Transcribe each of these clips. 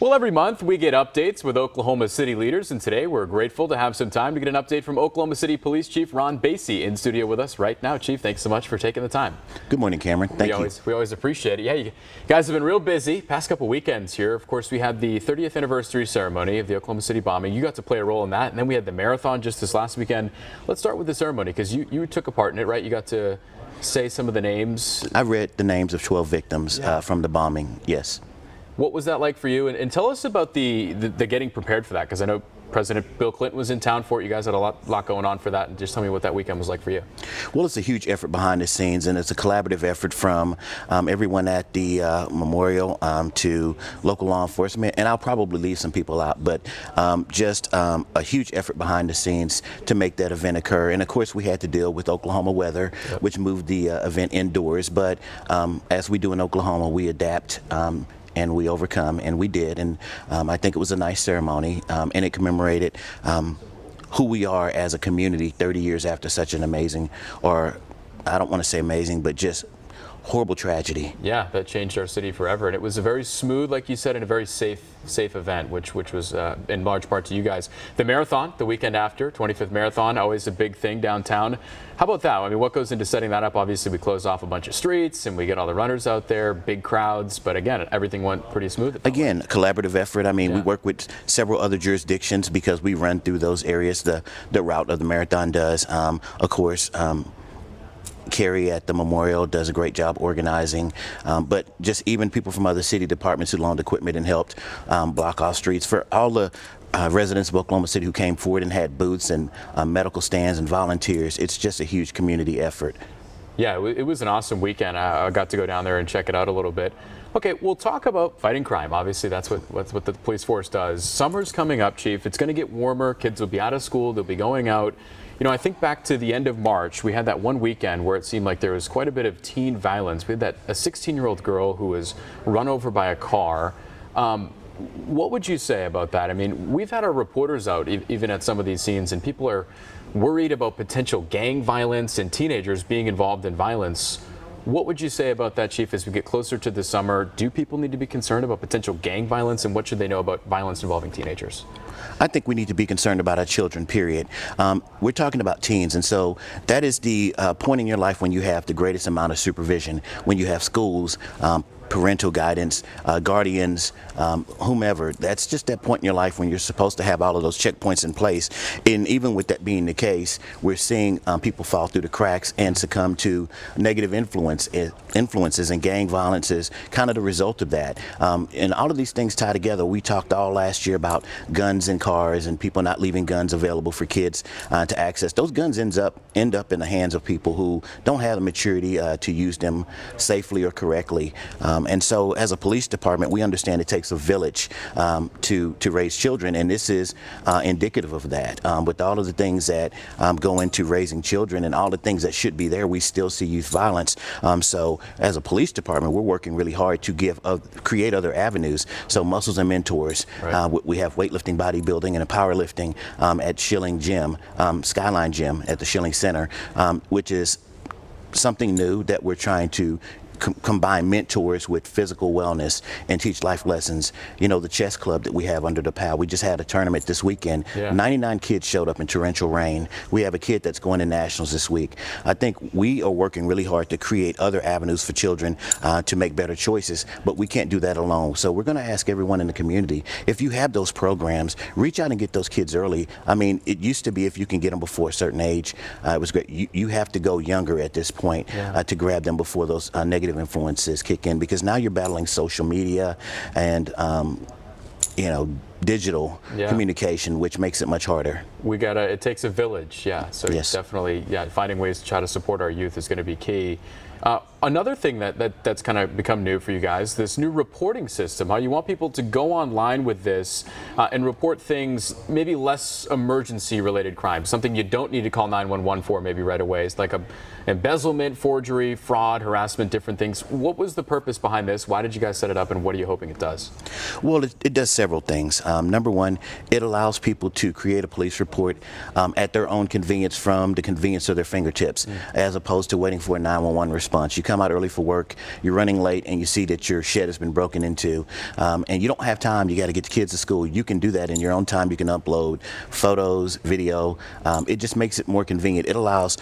Well, every month we get updates with Oklahoma City leaders, and today we're grateful to have some time to get an update from Oklahoma City Police Chief Ron Basie in studio with us right now. Chief, thanks so much for taking the time. Good morning, Cameron. Thank you. We always appreciate it. Yeah, you guys have been real busy past couple weekends here. Of course, we had the 30th anniversary ceremony of the Oklahoma City bombing. You got to play a role in that, and then we had the marathon just this last weekend. Let's start with the ceremony because you took a part in it, right? You got to say some of the names. I read the names of 12 victims from the bombing, yes. What was that like for you? And tell us about the getting prepared for that, because I know President Bill Clinton was in town for it. You guys had a lot going on for that. And just tell me what that weekend was like for you. Well, it's a huge effort behind the scenes, and it's a collaborative effort from everyone at the memorial to local law enforcement. And I'll probably leave some people out, but just a huge effort behind the scenes to make that event occur. And of course, we had to deal with Oklahoma weather, which moved the event indoors. But as we do in Oklahoma, we adapt. And we overcome, and we did, and I think it was a nice ceremony, and it commemorated who we are as a community 30 years after such an amazing, or I don't want to say amazing, but just horrible tragedy. Yeah, that changed our city forever, and it was a very smooth, like you said, and a very safe event, which was in large part to you guys. The marathon, the weekend after, 25th marathon, always a big thing downtown. How about that? I mean, what goes into setting that up? Obviously, we close off a bunch of streets, and we get all the runners out there, big crowds, but again, everything went pretty smooth. Again, collaborative effort. I mean, we work with several other jurisdictions because we run through those areas. The route of the marathon does. Of course, Carrie at the memorial does a great job organizing, but just even people from other city departments who loaned equipment and helped block off streets. For all the residents of Oklahoma City who came forward and had booths and medical stands and volunteers, it's just a huge community effort. Yeah, it was an awesome weekend. I got to go down there and check it out a little bit. Okay, we'll talk about fighting crime. Obviously, that's what the police force does. Summer's coming up, Chief. It's going to get warmer. Kids will be out of school. They'll be going out. You know, I think back to the end of March, we had that one weekend where it seemed like there was quite a bit of teen violence. We had a 16-year-old girl who was run over by a car. What would you say about that? I mean, we've had our reporters out even at some of these scenes, and people are worried about potential gang violence and teenagers being involved in violence. What would you say about that, Chief, as we get closer to the summer? Do people need to be concerned about potential gang violence, and what should they know about violence involving teenagers? I think we need to be concerned about our children, period. We're talking about teens, and so that is the point in your life when you have the greatest amount of supervision, when you have schools, parental guidance, guardians, whomever. That's just that point in your life when you're supposed to have all of those checkpoints in place. And even with that being the case, we're seeing people fall through the cracks and succumb to negative influences, and gang violence is kind of the result of that. And all of these things tie together. We talked all last year about guns in cars and people not leaving guns available for kids to access. Those guns end up in the hands of people who don't have the maturity to use them safely or correctly. And so as a police department, we understand it takes a village to raise children, and this is indicative of that. With all of the things that go into raising children and all the things that should be there, we still see youth violence. So as a police department, we're working really hard to create other avenues. So Muscles and Mentors, we have weightlifting, bodybuilding, and powerlifting at Schilling Gym, Skyline Gym at the Schilling Center, which is something new that we're trying to combine mentors with physical wellness and teach life lessons. You know, the chess club that we have under the PAL, we just had a tournament this weekend. 99 kids showed up in torrential rain. We have a kid that's going to nationals this week. I think we are working really hard to create other avenues for children to make better choices, but we can't do that alone. So we're going to ask everyone in the community, if you have those programs, reach out and get those kids early. I mean, it used to be if you can get them before a certain age, it was great. You have to go younger at this point to grab them before those negative influences kick in, because now you're battling social media and you know, digital communication, which makes it much harder. It takes a village, so definitely, finding ways to try to support our youth is going to be key. Another thing that's kind of become new for you guys, this new reporting system, how you want people to go online with this and report things, maybe less emergency related crimes, something you don't need to call 911 for maybe right away. It's like embezzlement, forgery, fraud, harassment, different things. What was the purpose behind this? Why did you guys set it up, and what are you hoping it does? Well, it does several things. Number one, it allows people to create a police report at their own convenience, from the convenience of their fingertips, as opposed to waiting for a 911 response. You come come out early for work, you're running late, and you see that your shed has been broken into, and you don't have time, you got to get the kids to school. You can do that in your own time. You can upload photos, video. It just makes it more convenient. It allows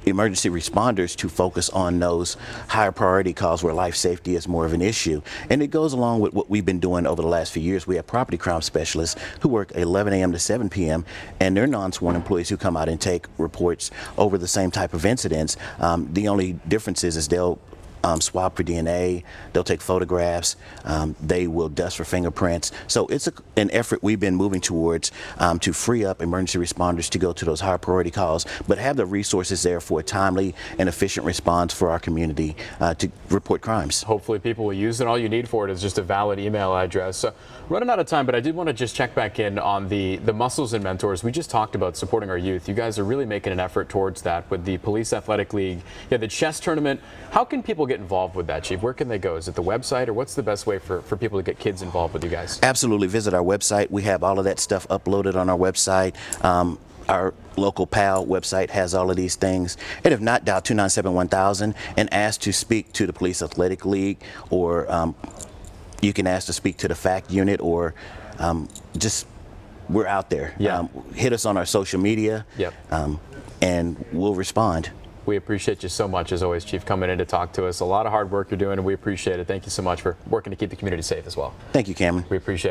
emergency responders to focus on those higher priority calls where life safety is more of an issue. And it goes along with what we've been doing over the last few years. We have property crime specialists who work 11 a.m. to 7 p.m. and they're non-sworn employees who come out and take reports over the same type of incidents. The only difference is they'll swab for DNA, they'll take photographs, they will dust for fingerprints. So it's an effort we've been moving towards to free up emergency responders to go to those higher priority calls, but have the resources there for a timely and efficient response for our community to report crimes. Hopefully people will use it. All you need for it is just a valid email address. Running out of time, but I did want to just check back in on the Muscles and Mentors. We just talked about supporting our youth. You guys are really making an effort towards that with the Police Athletic League. Yeah, the chess tournament. How can people get involved with that, Chief? Where can they go? Is it the website, or what's the best way for people to get kids involved with you guys? Absolutely. Visit our website. We have all of that stuff uploaded on our website. Our local PAL website has all of these things. And if not, dial 297-1000 and ask to speak to the Police Athletic League, or you can ask to speak to the FACT unit, or just, we're out there. Yeah. Hit us on our social media, Yep. and we'll respond. We appreciate you so much, as always, Chief, coming in to talk to us. A lot of hard work you're doing, and we appreciate it. Thank you so much for working to keep the community safe as well. Thank you, Cameron. We appreciate it.